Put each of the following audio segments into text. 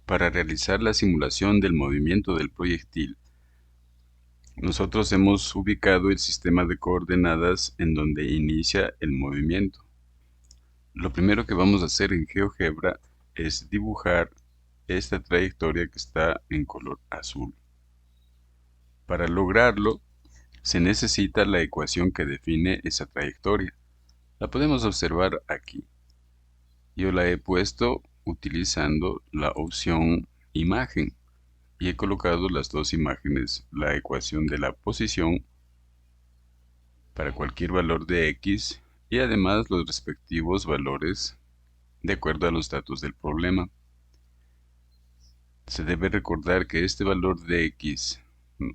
Para realizar la simulación del movimiento del proyectil, nosotros hemos ubicado el sistema de coordenadas en donde inicia el movimiento. Lo primero que vamos a hacer en GeoGebra es dibujar esta trayectoria que está en color azul. Para lograrlo, se necesita la ecuación que define esa trayectoria. La podemos observar aquí. Yo la he puesto utilizando la opción imagen y he colocado las dos imágenes, la ecuación de la posición para cualquier valor de x y además los respectivos valores de acuerdo a los datos del problema. Se debe recordar que este valor de x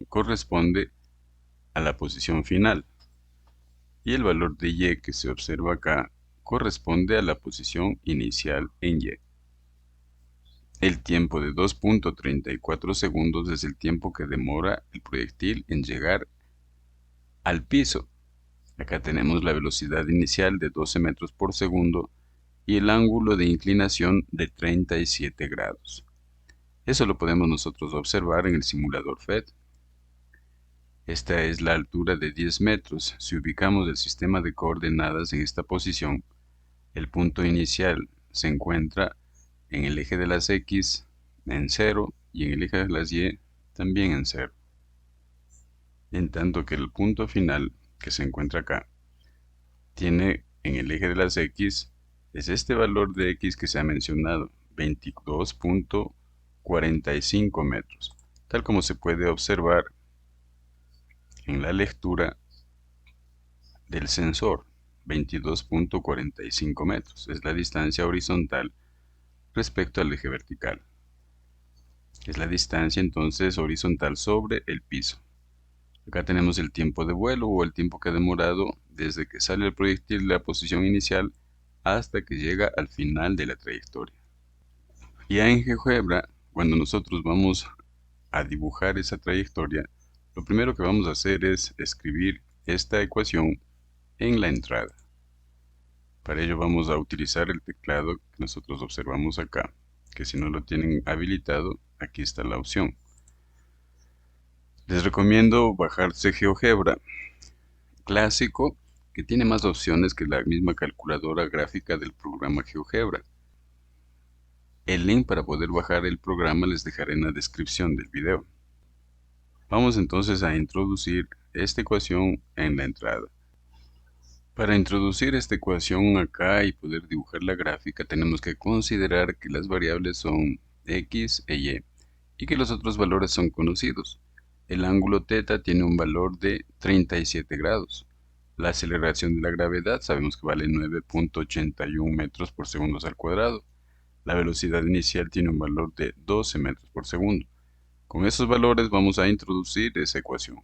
corresponde a la posición final y el valor de y que se observa acá corresponde a la posición inicial en y. El tiempo de 2.34 segundos es el tiempo que demora el proyectil en llegar al piso. Acá tenemos la velocidad inicial de 12 metros por segundo y el ángulo de inclinación de 37 grados. Eso lo podemos nosotros observar en el simulador FED. Esta es la altura de 10 metros. Si ubicamos el sistema de coordenadas en esta posición, el punto inicial se encuentra en el eje de las X en 0 y en el eje de las Y también en 0. En tanto que el punto final que se encuentra acá tiene en el eje de las X es este valor de X que se ha mencionado, 22.45 metros, tal como se puede observar en la lectura del sensor. 22.45 metros es la distancia horizontal respecto al eje vertical. Es la distancia entonces horizontal sobre el piso. Acá tenemos el tiempo de vuelo o el tiempo que ha demorado desde que sale el proyectil de la posición inicial hasta que llega al final de la trayectoria. Ya en GeoGebra, cuando nosotros vamos a dibujar esa trayectoria, lo primero que vamos a hacer es escribir esta ecuación en la entrada. Para ello vamos a utilizar el teclado que nosotros observamos acá, que si no lo tienen habilitado, aquí está la opción. Les recomiendo bajarse GeoGebra Clásico, que tiene más opciones que la misma calculadora gráfica del programa GeoGebra. El link para poder bajar el programa les dejaré en la descripción del video. Vamos entonces a introducir esta ecuación en la entrada. Para introducir esta ecuación acá y poder dibujar la gráfica, tenemos que considerar que las variables son x e y que los otros valores son conocidos. El ángulo θ tiene un valor de 37 grados. La aceleración de la gravedad sabemos que vale 9.81 metros por segundo al cuadrado. La velocidad inicial tiene un valor de 12 metros por segundo. Con esos valores vamos a introducir esa ecuación.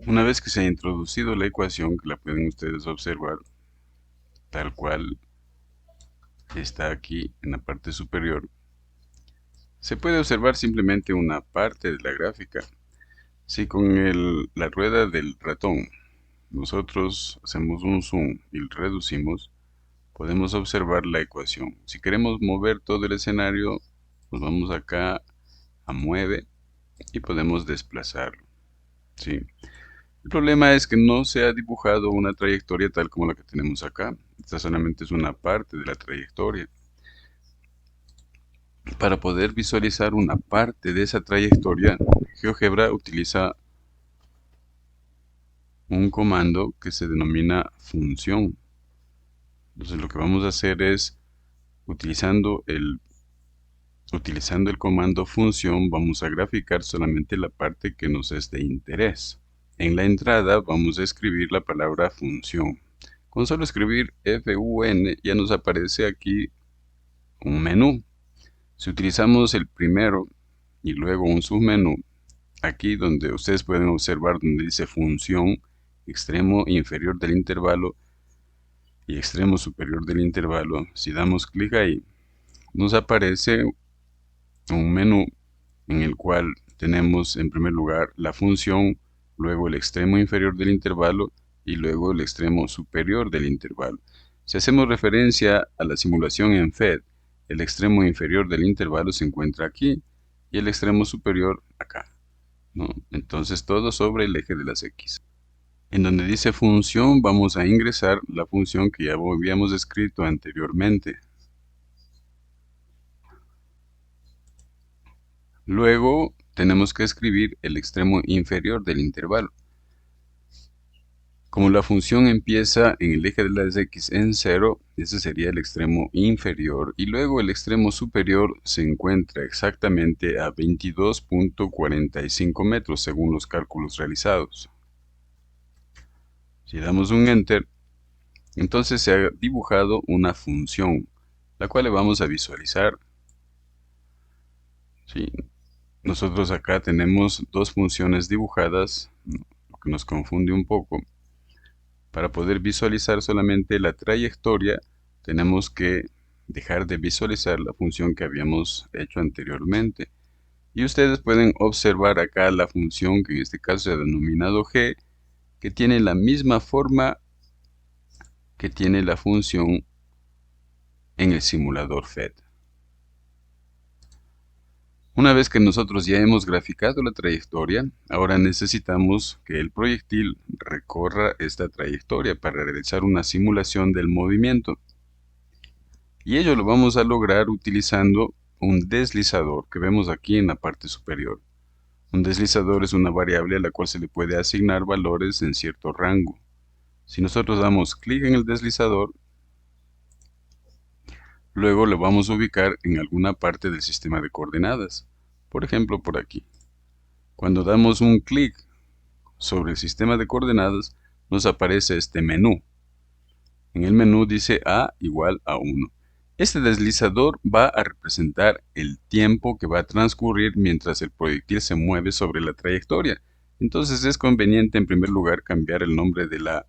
Una vez que se ha introducido la ecuación, que la pueden ustedes observar tal cual está aquí en la parte superior, se puede observar simplemente una parte de la gráfica. Si con la rueda del ratón nosotros hacemos un zoom y reducimos, podemos observar la ecuación. Si queremos mover todo el escenario, nos vamos acá a mueve y podemos desplazarlo. ¿Sí? El problema es que no se ha dibujado una trayectoria tal como la que tenemos acá. Esta solamente es una parte de la trayectoria. Para poder visualizar una parte de esa trayectoria, GeoGebra utiliza un comando que se denomina función. Entonces lo que vamos a hacer es, utilizando el comando función, vamos a graficar solamente la parte que nos es de interés. En la entrada vamos a escribir la palabra función. Con solo escribir FUN ya nos aparece aquí un menú. Si utilizamos el primero y luego un submenú, aquí donde ustedes pueden observar donde dice función, extremo inferior del intervalo y extremo superior del intervalo, si damos clic ahí, nos aparece un menú en el cual tenemos en primer lugar la función, luego el extremo inferior del intervalo y luego el extremo superior del intervalo. Si hacemos referencia a la simulación en FED, el extremo inferior del intervalo se encuentra aquí y el extremo superior acá, ¿no? Entonces todo sobre el eje de las X. En donde dice función vamos a ingresar la función que ya habíamos escrito anteriormente. Luego tenemos que escribir el extremo inferior del intervalo. Como la función empieza en el eje de las X en 0, ese sería el extremo inferior y luego el extremo superior se encuentra exactamente a 22.45 metros según los cálculos realizados. Si damos un Enter, entonces se ha dibujado una función, la cual le vamos a visualizar. ¿Sí? Nosotros acá tenemos dos funciones dibujadas, lo que nos confunde un poco. Para poder visualizar solamente la trayectoria, tenemos que dejar de visualizar la función que habíamos hecho anteriormente. Y ustedes pueden observar acá la función que en este caso se ha denominado g, que tiene la misma forma que tiene la función en el simulador FED. Una vez que nosotros ya hemos graficado la trayectoria, ahora necesitamos que el proyectil recorra esta trayectoria para realizar una simulación del movimiento. Y ello lo vamos a lograr utilizando un deslizador que vemos aquí en la parte superior. Un deslizador es una variable a la cual se le puede asignar valores en cierto rango. Si nosotros damos clic en el deslizador, luego lo vamos a ubicar en alguna parte del sistema de coordenadas. Por ejemplo, por aquí. Cuando damos un clic sobre el sistema de coordenadas, nos aparece este menú. En el menú dice A igual a 1. Este deslizador va a representar el tiempo que va a transcurrir mientras el proyectil se mueve sobre la trayectoria. Entonces es conveniente en primer lugar cambiar el nombre de la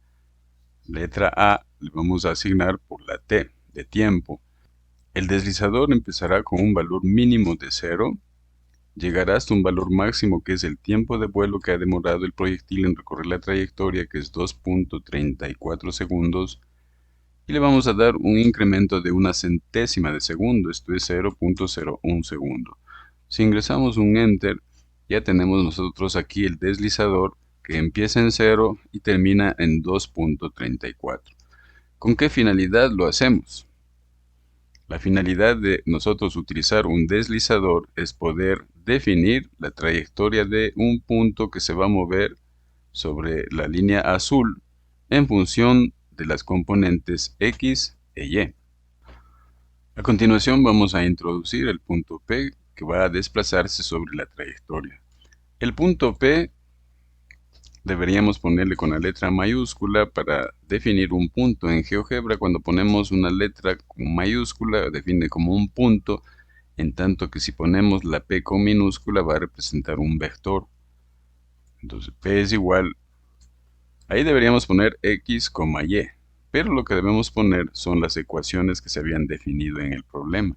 letra A, le vamos a asignar por la T, de tiempo. El deslizador empezará con un valor mínimo de 0, llegará hasta un valor máximo que es el tiempo de vuelo que ha demorado el proyectil en recorrer la trayectoria, que es 2.34 segundos, y le vamos a dar un incremento de una centésima de segundo, esto es 0.01 segundo. Si ingresamos un Enter, ya tenemos nosotros aquí el deslizador que empieza en 0 y termina en 2.34. ¿Con qué finalidad lo hacemos? La finalidad de nosotros utilizar un deslizador es poder definir la trayectoria de un punto que se va a mover sobre la línea azul en función de las componentes X e Y. A continuación vamos a introducir el punto P que va a desplazarse sobre la trayectoria. El punto P deberíamos ponerle con la letra mayúscula para definir un punto. En GeoGebra cuando ponemos una letra con mayúscula define como un punto, en tanto que si ponemos la P con minúscula va a representar un vector. Entonces P es igual, ahí deberíamos poner X, Y, pero lo que debemos poner son las ecuaciones que se habían definido en el problema.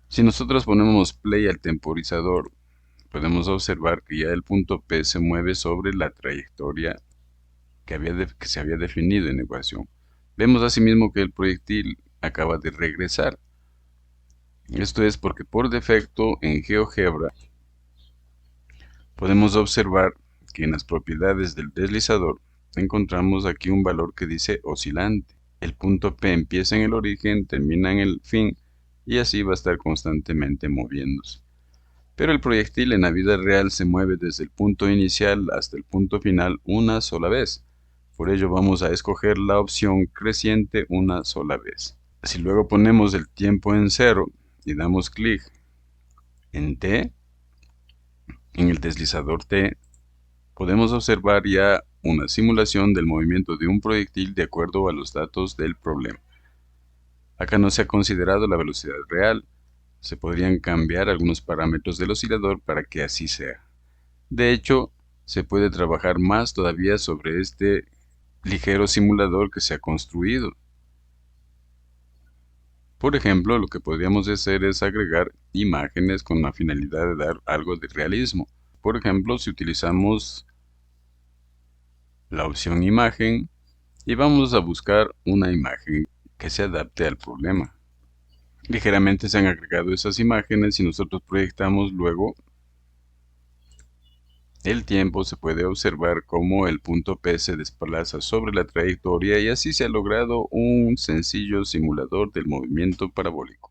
Si nosotros ponemos play al temporizador, podemos observar que ya el punto P se mueve sobre la trayectoria que se había definido en la ecuación. Vemos asimismo que el proyectil acaba de regresar. Esto es porque por defecto en GeoGebra podemos observar que en las propiedades del deslizador encontramos aquí un valor que dice oscilante. El punto P empieza en el origen, termina en el fin y así va a estar constantemente moviéndose. Pero el proyectil en la vida real se mueve desde el punto inicial hasta el punto final una sola vez. Por ello vamos a escoger la opción creciente una sola vez. Si luego ponemos el tiempo en 0 y damos clic en T, en el deslizador T, podemos observar ya una simulación del movimiento de un proyectil de acuerdo a los datos del problema. Acá no se ha considerado la velocidad real. Se podrían cambiar algunos parámetros del oscilador para que así sea. De hecho, se puede trabajar más todavía sobre este ligero simulador que se ha construido. Por ejemplo, lo que podríamos hacer es agregar imágenes con la finalidad de dar algo de realismo. Por ejemplo, si utilizamos la opción imagen y vamos a buscar una imagen que se adapte al problema. Ligeramente se han agregado esas imágenes y nosotros proyectamos luego el tiempo. Se puede observar cómo el punto P se desplaza sobre la trayectoria y así se ha logrado un sencillo simulador del movimiento parabólico.